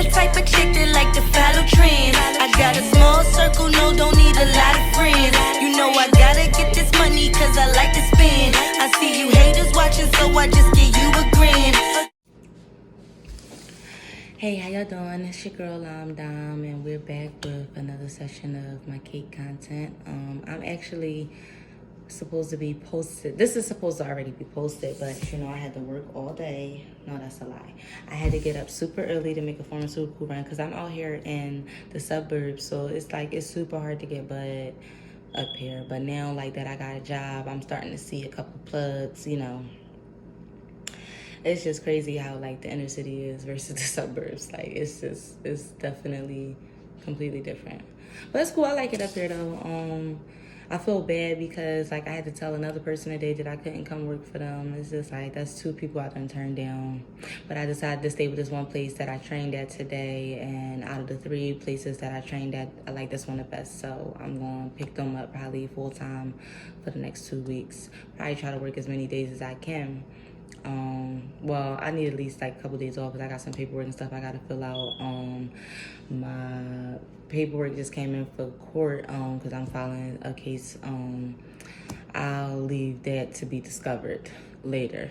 the type of chick that like to follow trends. I got a small circle, no, don't need a lot of friends. You know I gotta get this money cause I like to spend. I see you haters watching, so I just give you a grin. Hey, how y'all doing? It's your girl, Dom, and we're back with another session of my cake content. I'm actually supposed to be posted. This is supposed to already be posted, but you know, I had to work all day. No, that's a lie. I had to get up super early to make a pharmaceutical run because I'm out here in the suburbs, so it's super hard to get bud up here. But now, like that I got a job, I'm starting to see a couple plugs, you know. It's just crazy how like the inner city is versus the suburbs. Like it's definitely completely different. But it's cool. I like it up here though. I feel bad because like I had to tell another person today that I couldn't come work for them. It's just like that's 2 people I done turned down. But I decided to stay with this one place that I trained at today, and out of the 3 places that I trained at, I like this one the best. So I'm gonna pick them up probably full time for the next 2 weeks. Probably try to work as many days as I can. Well, I need at least like a couple days off because I got some paperwork and stuff I gotta fill out. My paperwork just came in for court because I'm filing a case. I'll leave that to be discovered later.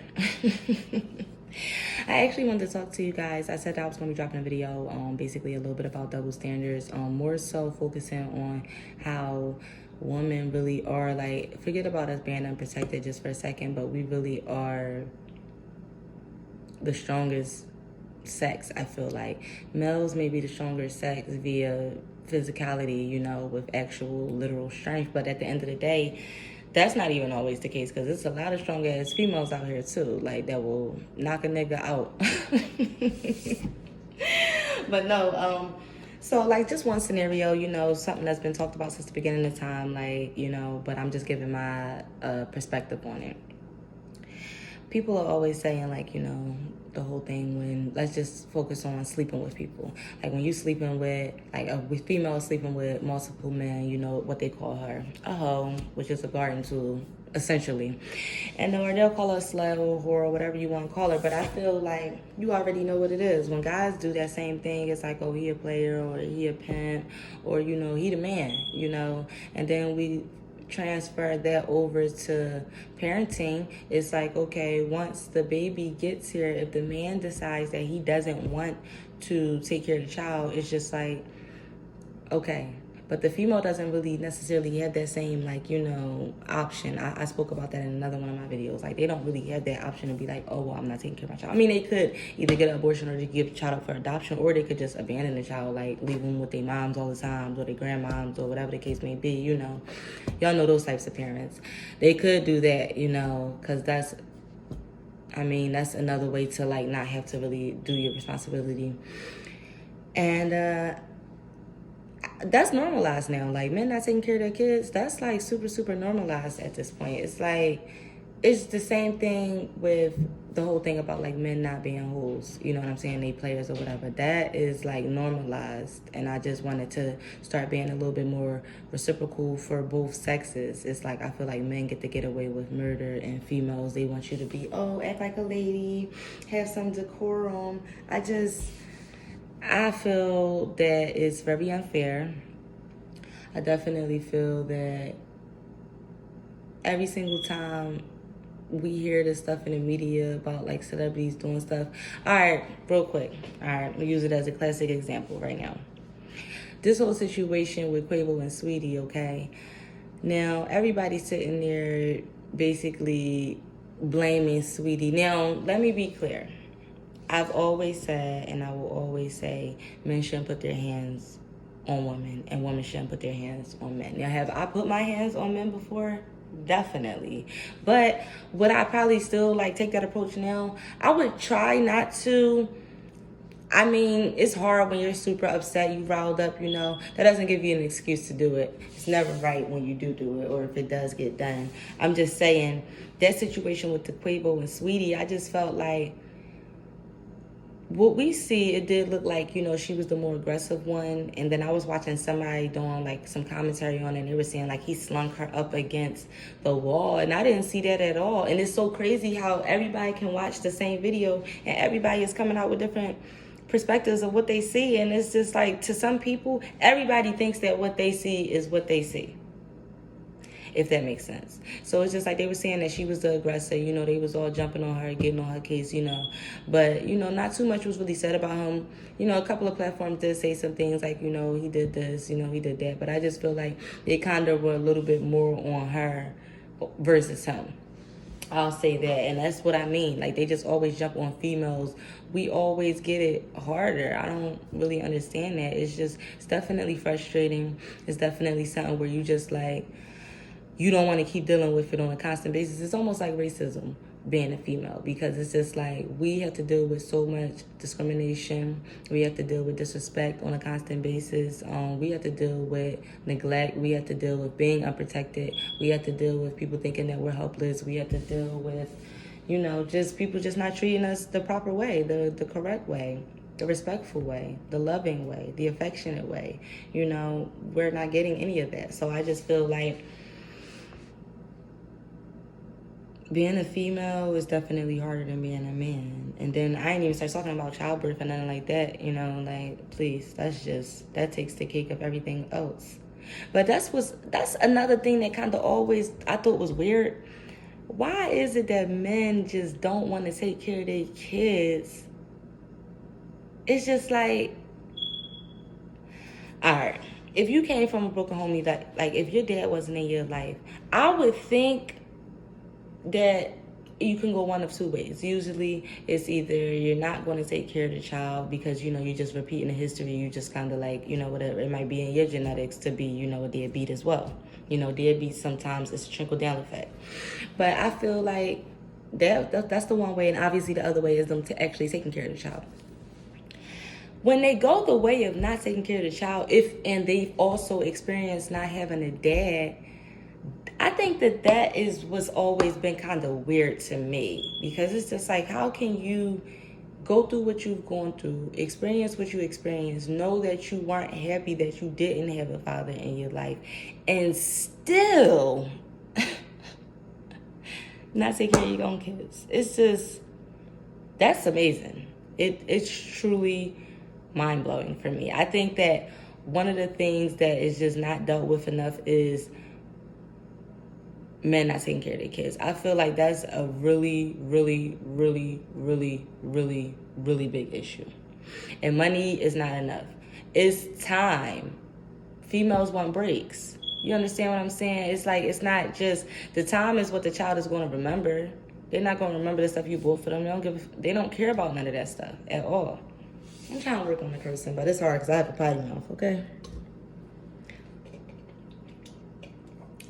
I actually wanted to talk to you guys. I said that I was going to be dropping a video, basically a little bit about double standards, more so focusing on how women really are, like, forget about us being unprotected just for a second, but we really are the strongest sex. I feel like males may be the stronger sex via physicality, you know, with actual literal strength, but at the end of the day, that's not even always the case because there's a lot of strong ass females out here too, like that will knock a nigga out. But no, so like just one scenario, you know, something that's been talked about since the beginning of time, like, you know, but I'm just giving my perspective on it. People are always saying, like, you know, the whole thing when, let's just focus on sleeping with people. Like, when you sleeping with, like, a female sleeping with multiple men, you know, what they call her a hoe, which is a garden tool, essentially. And or they'll call her a slut or whore or whatever you want to call her. But I feel like you already know what it is. When guys do that same thing, it's like, oh, he a player or he a pimp or, you know, he the man, you know. And then we transfer that over to parenting. It's like, okay, once the baby gets here, if the man decides that he doesn't want to take care of the child, it's just like, okay. But the female doesn't really necessarily have that same, like, you know, option. I spoke about that in another one of my videos. Like, they don't really have that option to be like, oh, well, I'm not taking care of my child. I mean, they could either get an abortion or they could give the child up for adoption, or they could just abandon the child, like, leave them with their moms all the time, or their grandmoms, or whatever the case may be, you know. Y'all know those types of parents. They could do that, you know, because that's another way to, like, not have to really do your responsibility. And, that's normalized now. Like, men not taking care of their kids, that's like super normalized at this point. It's like, it's the same thing with the whole thing about like men not being hoes, you know what I'm saying, they players or whatever. That is like normalized, and I just wanted to start being a little bit more reciprocal for both sexes. It's like, I feel like men get to get away with murder, and females, they want you to be, oh, act like a lady, have some decorum. I feel that it's very unfair. I definitely feel that every single time we hear this stuff in the media about like celebrities doing stuff. All right, real quick. All right, we'll use it as a classic example right now. This whole situation with Quavo and Sweetie, okay? Now, everybody's sitting there basically blaming Sweetie. Now, let me be clear. I've always said, and I will always say, men shouldn't put their hands on women, and women shouldn't put their hands on men. Now, have I put my hands on men before? Definitely. But would I probably still, like, take that approach now? I would try not to. I mean, it's hard when you're super upset, you riled up, you know. That doesn't give you an excuse to do it. It's never right when you do it, or if it does get done. I'm just saying, that situation with the Quavo and Sweetie, I just felt like, what we see, it did look like, you know, she was the more aggressive one. And then I was watching somebody doing like some commentary on it, and they were saying like he slung her up against the wall. And I didn't see that at all. And it's so crazy how everybody can watch the same video and everybody is coming out with different perspectives of what they see. And it's just like, to some people, everybody thinks that what they see is what they see, if that makes sense. So it's just like they were saying that she was the aggressor, you know, they was all jumping on her, getting on her case, you know. But, you know, not too much was really said about him. You know, a couple of platforms did say some things like, you know, he did this, you know, he did that. But I just feel like they kind of were a little bit more on her versus him. I'll say that, and that's what I mean. Like, they just always jump on females. We always get it harder. I don't really understand that. It's definitely frustrating. It's definitely something where you just like, you don't want to keep dealing with it on a constant basis. It's almost like racism, being a female, because it's just like we have to deal with so much discrimination. We have to deal with disrespect on a constant basis. We have to deal with neglect. We have to deal with being unprotected. We have to deal with people thinking that we're helpless. We have to deal with, you know, just people just not treating us the proper way, the correct way, the respectful way, the loving way, the affectionate way. You know, we're not getting any of that. So I just feel like being a female is definitely harder than being a man. And then I ain't even start talking about childbirth or nothing like that, you know, like, please, that takes the cake of everything else. But that's another thing that kind of always, I thought was weird. Why is it that men just don't want to take care of their kids? It's just like, all right, if you came from a broken home, like if your dad wasn't in your life, I would think that you can go one of two ways. Usually it's either you're not going to take care of the child because, you know, you're just repeating the history. You just kind of like, you know, whatever. It might be in your genetics to be, you know, a deadbeat as well. You know, deadbeat sometimes it's a trickle-down effect. But I feel like that's the one way, and obviously the other way is them to actually taking care of the child. When they go the way of not taking care of the child, and they've also experienced not having a dad, I think that is what's always been kind of weird to me, because it's just like, how can you go through what you've gone through, experience what you experienced, know that you weren't happy that you didn't have a father in your life, and still not take care of your own kids? It's just, that's amazing. It's truly mind-blowing for me. I think that one of the things that is just not dealt with enough is men not taking care of their kids. I feel like that's a really, really, really, really, really, really big issue. And money is not enough. It's time. Females want breaks. You understand what I'm saying? It's like, it's not just, the time is what the child is going to remember. They're not going to remember the stuff you bought for them. They don't care about none of that stuff at all. I'm trying to work on the cursing, but it's hard because I have a potty mouth, okay?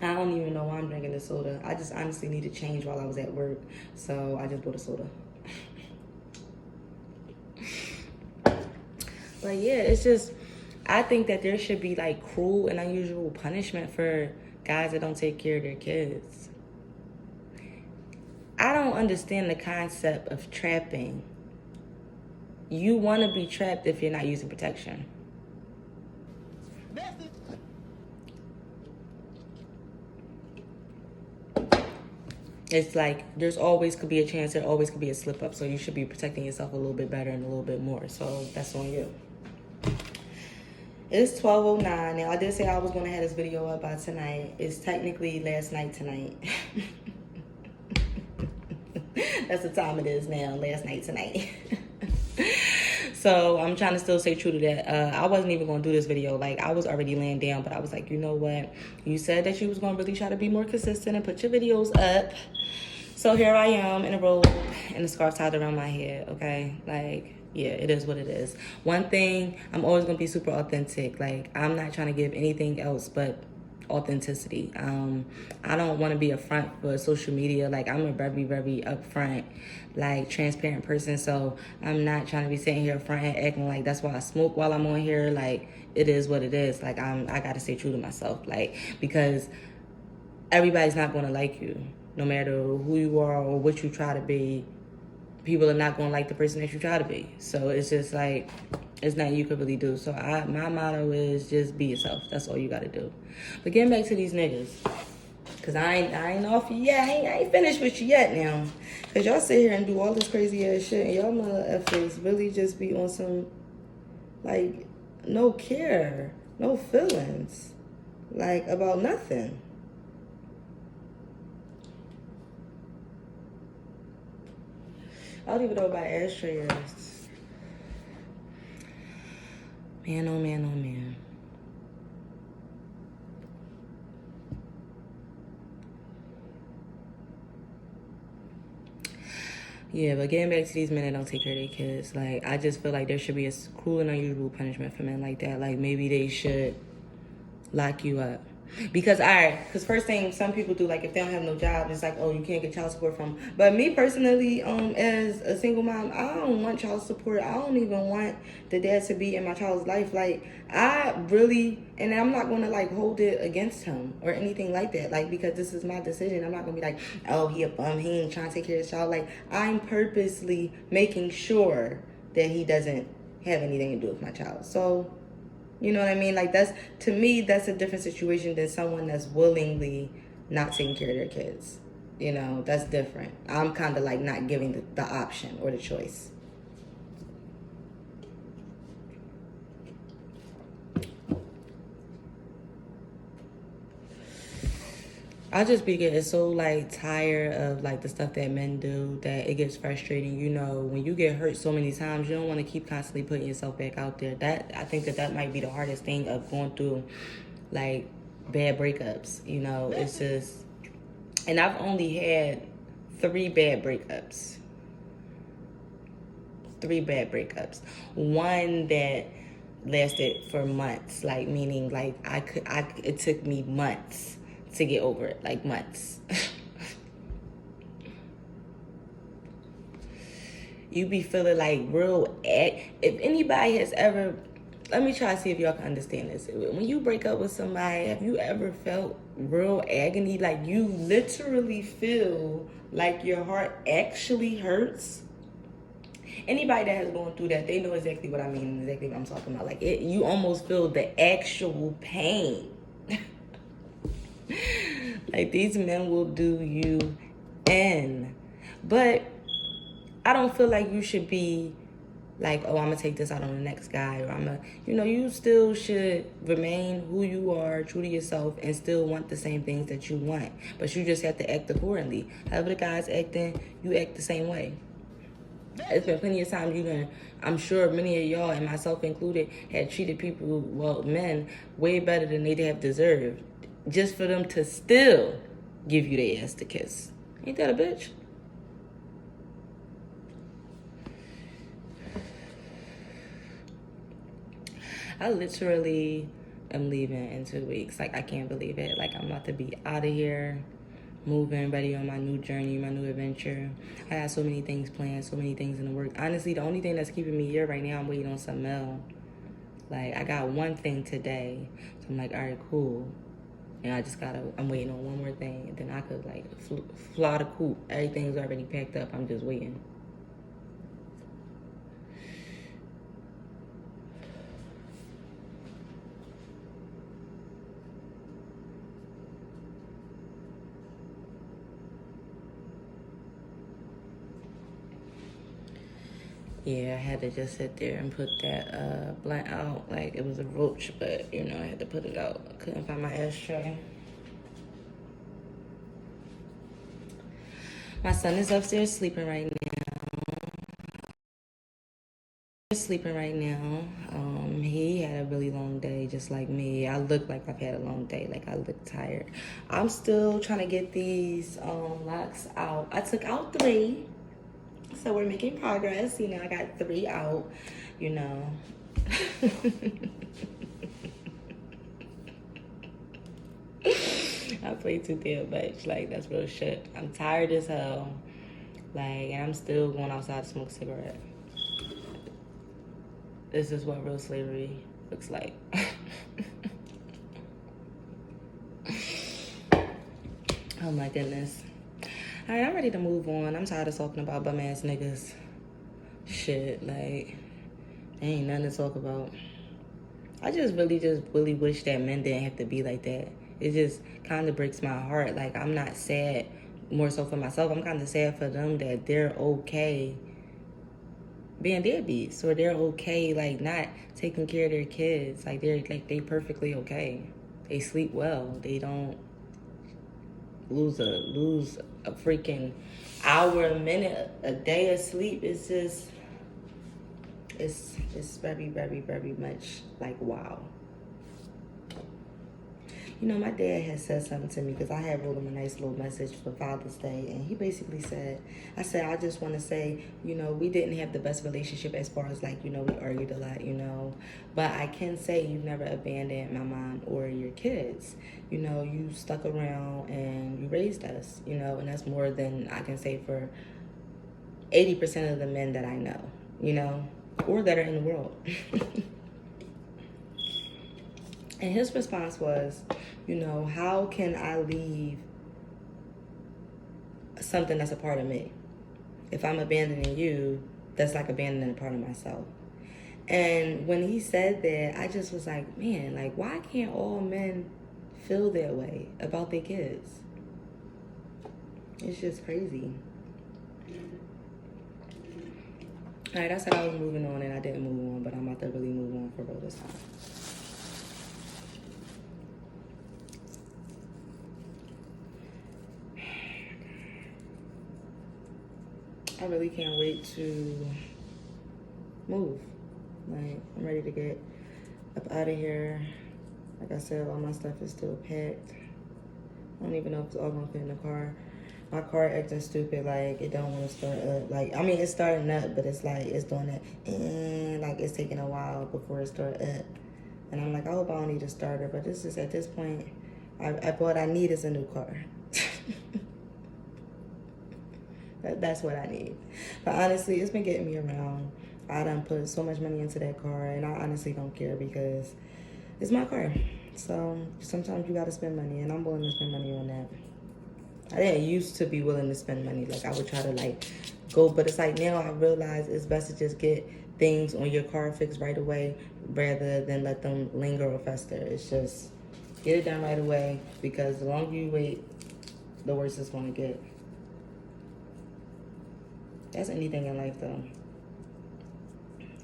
I don't even know why I'm drinking this soda. I just honestly needed change while I was at work, so I just bought a soda. But yeah, it's just, I think that there should be like cruel and unusual punishment for guys that don't take care of their kids. I don't understand the concept of trapping. You want to be trapped if you're not using protection. It's like there's always could be a chance, there always could be a slip up, so you should be protecting yourself a little bit better and a little bit more. So that's on you. It's 12:09 now. I did say I was going to have this video up by tonight. It's technically last night tonight. That's the time it is now, last night tonight. So I'm trying to still stay true to that. I wasn't even going to do this video. Like, I was already laying down, but I was like, you know what? You said that you was going to really try to be more consistent and put your videos up. So here I am in a robe and a scarf tied around my head, okay? Like, yeah, it is what it is. One thing, I'm always going to be super authentic. Like, I'm not trying to give anything else but authenticity. I don't want to be a front for social media. Like, I'm a very, very upfront, like, transparent person. So I'm not trying to be sitting here front and acting like that's why I smoke while I'm on here. Like, it is what it is. Like, I got to stay true to myself. Like, because everybody's not going to like you, no matter who you are or what you try to be. People are not going to like the person that you try to be. So it's just like, it's nothing you could really do. So my motto is just be yourself. That's all you got to do. But getting back to these niggas. Cause I ain't off you yet. I ain't finished with you yet now. Cause y'all sit here and do all this crazy ass shit, and y'all motherfuckers really just be on some like no care, no feelings, like about nothing. I don't even know about ashtray is. Man, oh man, oh man. Yeah, but getting back to these men that don't take care of their kids, like, I just feel like there should be a cruel and unusual punishment for men like that. Like, maybe they should lock you up. Because, because first thing some people do, like, if they don't have no job, it's like, oh, you can't get child support from. But me personally, as a single mom, I don't want child support. I don't even want the dad to be in my child's life. Like, I really, and I'm not going to, like, hold it against him or anything like that. Like, because this is my decision. I'm not going to be like, oh, he a bum. He ain't trying to take care of his child. Like, I'm purposely making sure that he doesn't have anything to do with my child. So, you know what I mean? Like, that's, to me, that's a different situation than someone that's willingly not taking care of their kids. You know, that's different. I'm kind of like not giving the option or the choice. I just be getting so like tired of like the stuff that men do that it gets frustrating. You know, when you get hurt so many times, you don't want to keep constantly putting yourself back out there. That, I think that might be the hardest thing of going through like bad breakups. You know, it's just, and I've only had 3 bad breakups. 3 bad breakups. One that lasted for months, like meaning like it took me months to get over it, like months. You be feeling like if anybody has ever, let me try to see if y'all can understand this. When you break up with somebody, have you ever felt real agony? Like you literally feel like your heart actually hurts? Anybody that has gone through that, they know exactly what I mean, exactly what I'm talking about. Like you almost feel the actual pain. Like these men will do you in. But I don't feel like you should be like, oh, I'm gonna take this out on the next guy, or you still should remain who you are, true to yourself, and still want the same things that you want. But you just have to act accordingly. However the guy's acting, you act the same way. It's been plenty of times I'm sure many of y'all, and myself included, had treated people, well, men, way better than they'd have deserved, just for them to still give you their ass to kiss. Ain't that a bitch? I literally am leaving in 2 weeks. Like, I can't believe it. Like, I'm about to be out of here, moving, ready on my new journey, my new adventure. I got so many things planned, so many things in the work. Honestly, the only thing that's keeping me here right now, I'm waiting on something else. Like, I got one thing today. So I'm like, all right, cool. And I'm waiting on one more thing. And then I could, like, fly the coop. Everything's already packed up. I'm just waiting. Yeah, I had to just sit there and put that blunt out like it was a roach, but I had to put it out. I couldn't find my ashtray. My son is upstairs sleeping right now. He had a really long day, just like me. I look like I've had a long day. Like I look tired. I'm still trying to get these locks out. I took out 3. So we're making progress. I got 3 out, I play too damn much. Like, that's real shit. I'm tired as hell. Like, and I'm still going outside to smoke a cigarette. This is what real slavery looks like. Oh my goodness. All right, I'm ready to move on. I'm tired of talking about bum ass niggas. Shit, like, there ain't nothing to talk about. I just really wish that men didn't have to be like that. it just kind of breaks my heart. Like, I'm not sad more so for myself. I'm kind of sad for them that they're okay being deadbeats, or they're okay like not taking care of their kids. Like, they perfectly okay. They sleep well. They don't lose a freaking hour, a minute, a day of sleep. It's just it's very, very, very much like, wow. You know, my dad had said something to me because I had wrote him a nice little message for Father's Day, and he basically said, I just want to say, you know, we didn't have the best relationship as far as like, you know, we argued a lot, you know, but I can say you've never abandoned my mom or your kids. You know, you stuck around and you raised us, you know, and that's more than I can say for 80% of the men that I know, you know, or that are in the world. And his response was, you know, how can I leave something that's a part of me? If I'm abandoning you, that's like abandoning a part of myself. And when he said that, I just was like, man, like, why can't all men feel that way about their kids? It's just crazy. All right, I said I was moving on and I didn't move on, but I'm about to really move on for real this time. I really can't wait to move. Like, I'm ready to get up out of here. Like I said, all my stuff is still packed. I don't even know if it's all gonna fit in the car. My car acting stupid, like it don't want to start up. Like, I mean, it's starting up, but it's like it's doing that, and like it's taking a while before it start up. And I'm like, I hope I don't need a starter, but this is at this point, what I need is a new car. That's what I need. But honestly, it's been getting me around. I done put so much money into that car, and I honestly don't care because it's my car. So sometimes you gotta spend money, and I'm willing to spend money on that. I didn't used to be willing to spend money. Like, I would try to like go, but it's like now I realize it's best to just get things on your car fixed right away rather than let them linger or fester. It's just get it done right away, because the longer you wait, the worse it's gonna get. That's anything in life though.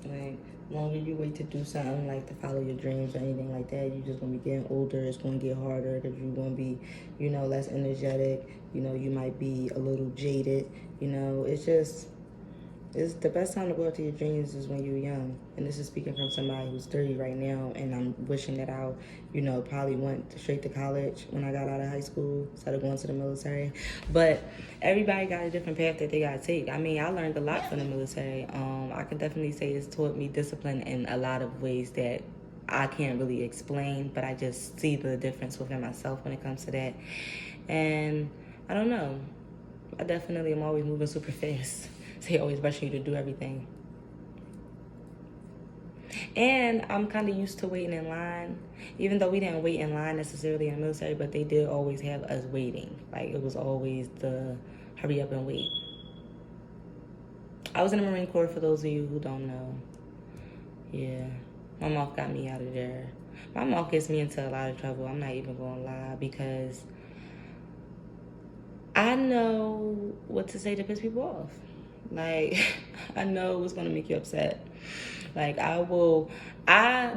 Like, the longer you wait to do something, like to follow your dreams or anything like that, you're just gonna be getting older. It's gonna get harder because you're gonna be, you know, less energetic. You know, you might be a little jaded. You know, it's the best time to go after your dreams is when you're young. And this is speaking from somebody who's 30 right now, and I'm wishing that I, you know, probably went straight to college when I got out of high school instead of going to the military. But everybody got a different path that they got to take. I mean, I learned a lot from the military. I can definitely say it's taught me discipline in a lot of ways that I can't really explain, but I just see the difference within myself when it comes to that. And I don't know. I definitely am always moving super fast. They always rushing you to do everything. And I'm kind of used to waiting in line. Even though we didn't wait in line necessarily in the military, but they did always have us waiting. Like, it was always the hurry up and wait. I was in the Marine Corps, for those of you who don't know. Yeah, my mom got me out of there. My mom gets me into a lot of trouble. I'm not even going to lie, because I know what to say to piss people off. Like, I know what's going to make you upset. Like, I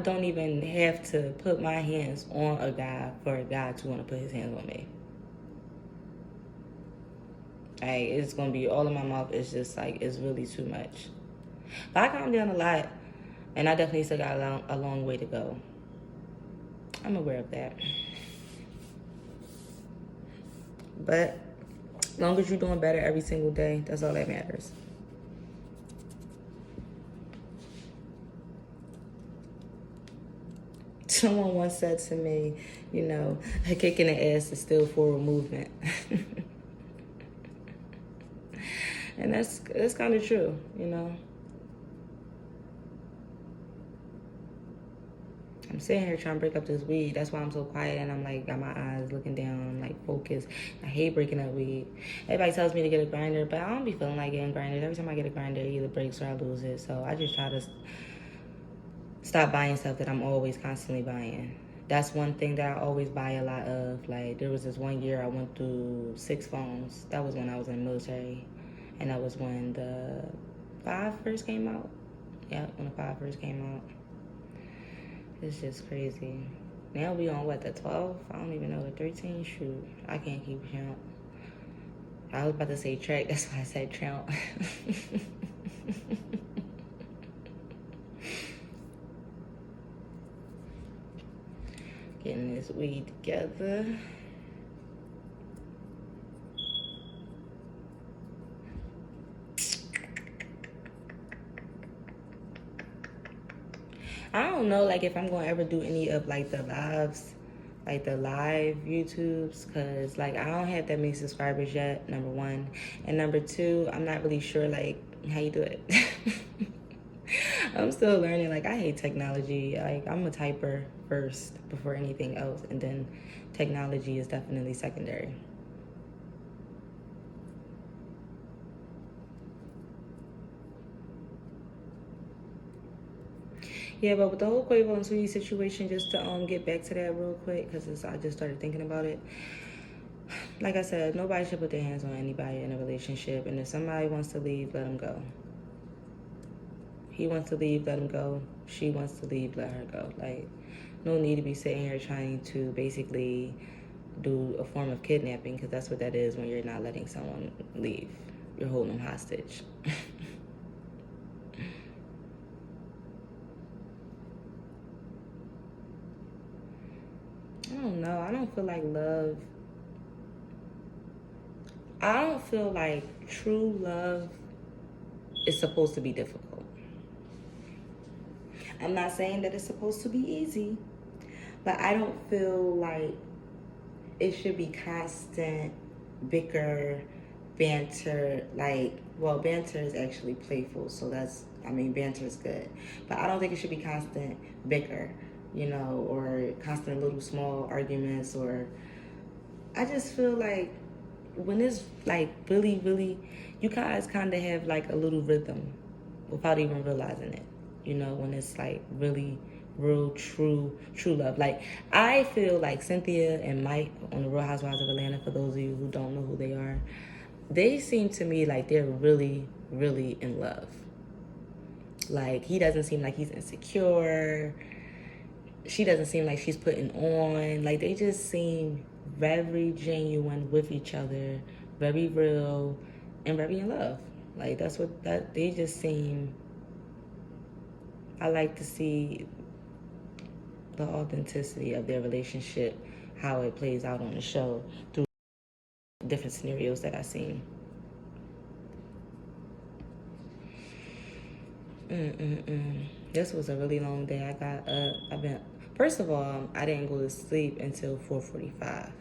don't even have to put my hands on a guy for a guy to want to put his hands on me. Like, it's going to be all in my mouth. It's just like, it's really too much. But I calmed down a lot, and I definitely still got a long way to go. I'm aware of that. But as long as you're doing better every single day, that's all that matters. Someone once said to me, you know, a kick in the ass is still forward movement. And that's kind of true, you know. I'm sitting here trying to break up this weed. That's why I'm so quiet, and I'm like, got my eyes looking down. I'm like focused. I hate breaking up weed. Everybody tells me to get a grinder, but I don't be feeling like getting grinders. Every time I get a grinder, it either breaks or I lose it. So I just try to stop buying stuff that I'm always constantly buying. That's one thing that I always buy a lot of. Like, there was this one year I went through 6 phones. That was when I was in the military. And that was when the 5 first came out. Yeah, when the 5 first came out. It's just crazy. Now we on what, the 12? I don't even know, the 13? Shoot, I can't keep count. I was about to say track, that's why I said count. Getting this weed together. I don't know, like, if I'm gonna ever do any of like the lives, like the live YouTubes, because like I don't have that many subscribers yet, number one, and number two, I'm not really sure like how you do it. I'm still learning. Like, I hate technology. Like, I'm a typer first before anything else, and then technology is definitely secondary. Yeah, but with the whole Quavo and Sweetie situation, just to get back to that real quick, because I just started thinking about it. Like I said, nobody should put their hands on anybody in a relationship, and if somebody wants to leave, let them go. He wants to leave, let him go. She wants to leave, let her go. Like, no need to be sitting here trying to basically do a form of kidnapping, because that's what that is when you're not letting someone leave. You're holding them hostage. I don't know. I don't feel like love. I don't feel like true love is supposed to be difficult. I'm not saying that it's supposed to be easy, but I don't feel like it should be constant bicker, banter. Like, well, banter is actually playful, so banter is good. But I don't think it should be constant bicker, or constant little small arguments, or I just feel like when it's like really, really, you guys kind of have like a little rhythm without even realizing it. When it's like really real, true love. Like, I feel like Cynthia and Mike on the Real Housewives of Atlanta, for those of you who don't know who they are, they seem to me like they're really, really in love. Like, he doesn't seem like he's insecure. She doesn't seem like she's putting on. Like, they just seem very genuine with each other, very real, and very in love. Like, they just seem, I like to see the authenticity of their relationship, how it plays out on the show through different scenarios that I've seen. This was a really long day. I got up. First of all, I didn't go to sleep until 4:45.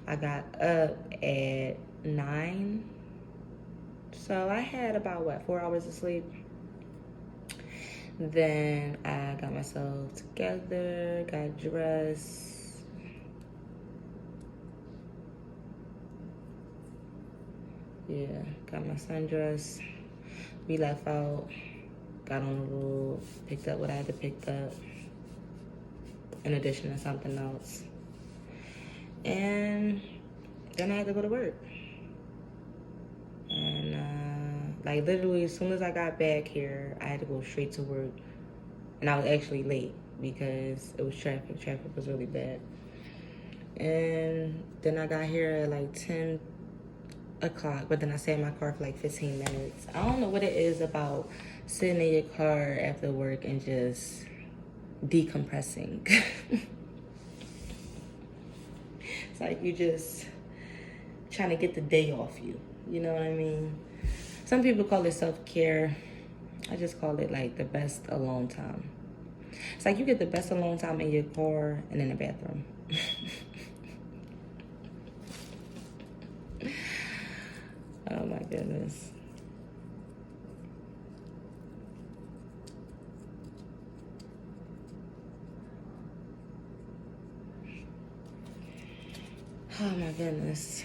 I got up at 9. So I had about 4 hours of sleep. Then I got myself together, got dressed. Yeah, got my sundress. We left out, got on the road, picked up what I had to pick up, in addition to something else. And then I had to go to work. And like, literally, as soon as I got back here, I had to go straight to work. And I was actually late because it was traffic. Traffic was really bad. And then I got here at like 10 o'clock, but then I sat in my car for like 15 minutes. I don't know what it is about sitting in your car after work and just decompressing. It's like you just trying to get the day off you. You know what I mean? Some people call it self-care. I just call it like the best alone time. It's like you get the best alone time in your car and in the bathroom. Oh my goodness. Oh my goodness.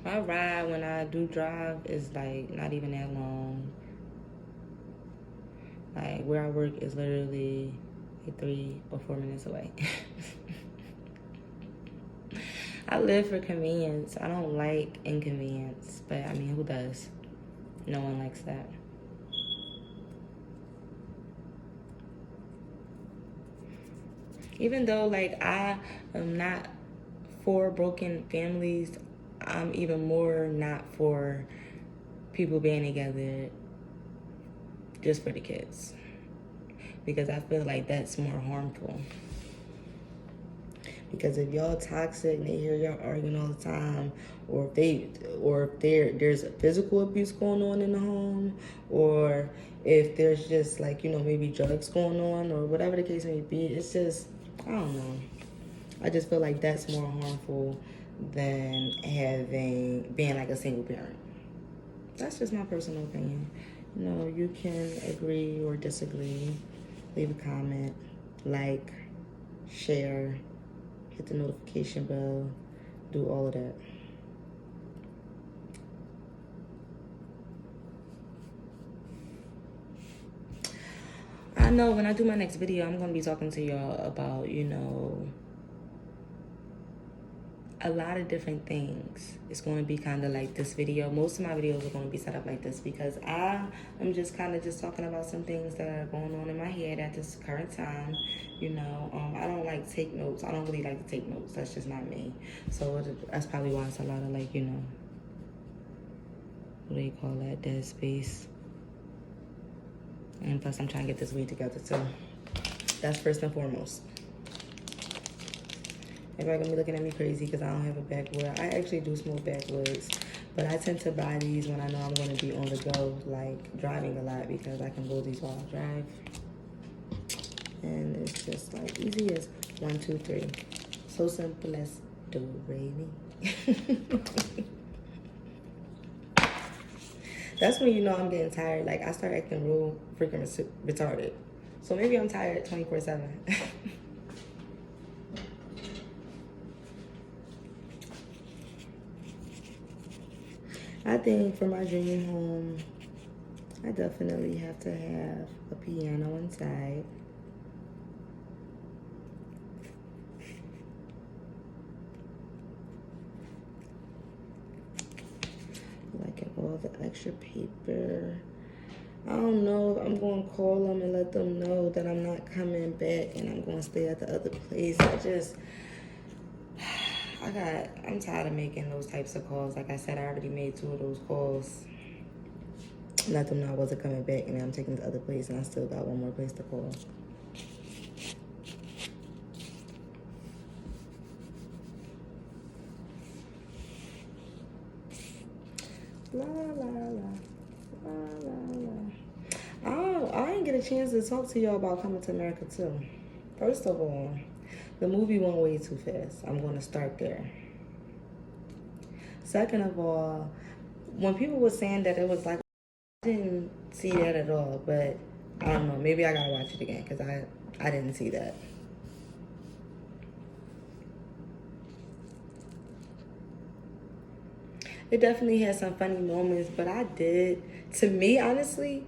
My ride when I do drive is like not even that long. Like, where I work is literally like 3 or 4 minutes away. I live for convenience. I don't like inconvenience, but I mean, who does? No one likes that. Even though, like, I am not for broken families, I'm even more not for people being together just for the kids. Because I feel like that's more harmful. Because if y'all toxic and they hear y'all arguing all the time, or if there's physical abuse going on in the home, or if there's just like, you know, maybe drugs going on, or whatever the case may be, it's just, I don't know. I just feel like that's more harmful than being like a single parent. That's just my personal opinion. You know, you can agree or disagree. Leave a comment, like, share, hit the notification bell, do all of that. I know when I do my next video, I'm going to be talking to y'all about, you know, a lot of different things. It's going to be kind of like this video. Most of my videos are going to be set up like this because I am just kind of just talking about some things that are going on in my head at this current time. You know, I don't like take notes. I don't really like to take notes. That's just not me. So that's probably why it's a lot of like, you know, what do you call that? Dead space. And plus I'm trying to get this weed together too. That's first and foremost. Everybody gonna be looking at me crazy because I don't have a backwood. I actually do smoke backwoods, but I tend to buy these when I know I'm gonna be on the go, like driving a lot, because I can roll these while I drive. And it's just like easy as 1, 2, 3. So simple as do, re, mi. That's when you know I'm getting tired. Like I start acting real freaking retarded. So maybe I'm tired 24/7. I think for my dream home, I definitely have to have a piano inside. Like all the extra paper. I don't know if I'm going to call them and let them know that I'm not coming back and I'm going to stay at the other place. I'm tired of making those types of calls. Like I said, I already made 2 of those calls. Let them know I wasn't coming back and I'm taking the other place and I still got 1 more place to call. La la la, la la la. Oh, I didn't get a chance to talk to y'all about coming to America too. First of all, the movie went way too fast. I'm going to start there. Second of all, when people were saying that it was like, I didn't see that at all, but I don't know. Maybe I gotta watch it again because I didn't see that. It definitely had some funny moments, but to me, honestly,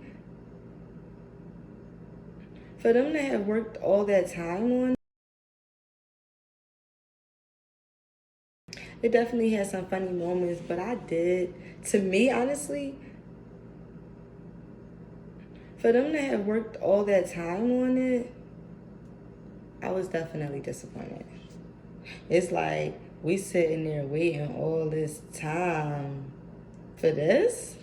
for them to have worked all that time on, it definitely had some funny moments, but to me, honestly, for them to have worked all that time on it, I was definitely disappointed. It's like, we sitting there waiting all this time for this?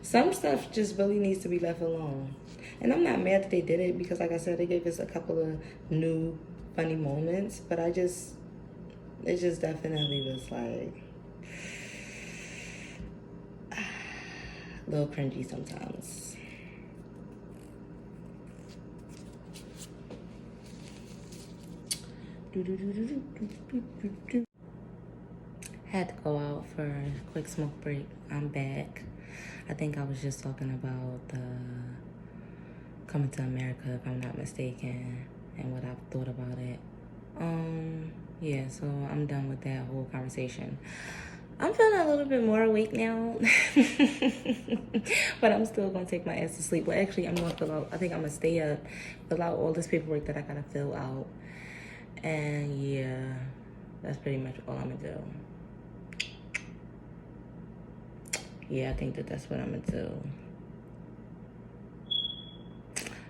Some stuff just really needs to be left alone. And I'm not mad that they did it because, like I said, they gave us a couple of new funny moments, but it just definitely was like a little cringy sometimes. Had to go out for a quick smoke break. I'm back. I think I was just talking about coming to America, if I'm not mistaken, and what I've thought about it. Yeah, so I'm done with that whole conversation. I'm feeling a little bit more awake now. But I'm still gonna take my ass to sleep. Well, actually, I'm gonna fill out. I think I'm gonna stay up, fill out all this paperwork that I gotta fill out, and yeah, that's pretty much all I'm gonna do. Yeah, I think that's what I'm gonna do.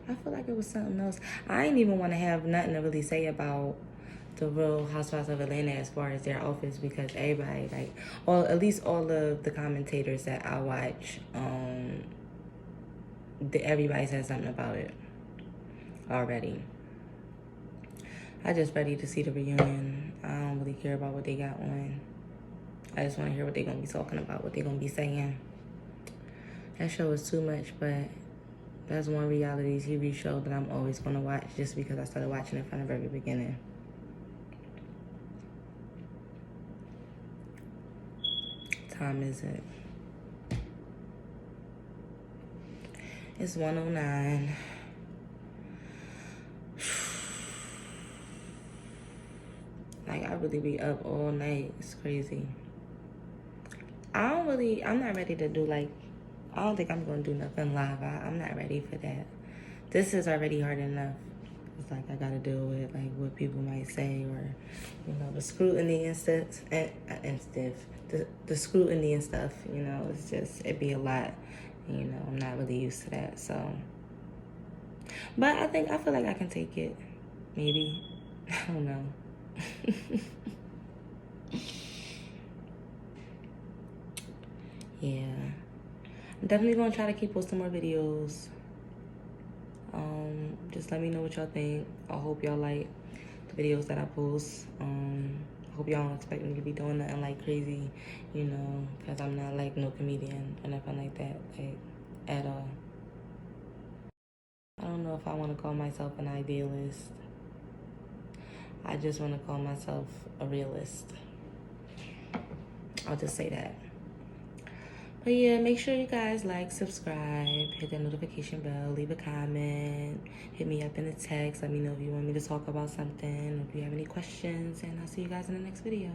I feel like it was something else. I ain't even want to have nothing to really say about the Real Housewives of Atlanta as far as their outfits, because everybody, like, or at least all of the commentators that I watch, everybody said something about it already. I just ready to see the reunion. I don't really care about what they got on. I just want to hear what they're gonna be talking about, what they're gonna be saying. That show is too much, but that's one reality TV show that I'm always gonna watch, just because I started watching it from the very beginning. Time is it? It's 1:09. Like, I really be up all night. It's crazy. I'm not ready to do, like, I don't think I'm gonna do nothing live. I'm not ready for that. This is already hard enough. It's like I gotta deal with, like, what people might say, or, you know, the scrutiny and stuff, the scrutiny and stuff, you know. It's just, it'd be a lot, you know. I'm not really used to that, so. But I feel like I can take it, maybe. I don't know. Yeah, I'm definitely gonna try to keep posting more videos. Just let me know what y'all think. I hope y'all like the videos that I post. I hope y'all don't expect me to be doing nothing like crazy, you know, because I'm not like no comedian or nothing like that, like, at all. I don't know if I want to call myself an idealist. I just want to call myself a realist. I'll just say that. But yeah, make sure you guys like, subscribe, hit that notification bell, leave a comment, hit me up in the text. Let me know if you want me to talk about something, if you have any questions, and I'll see you guys in the next video.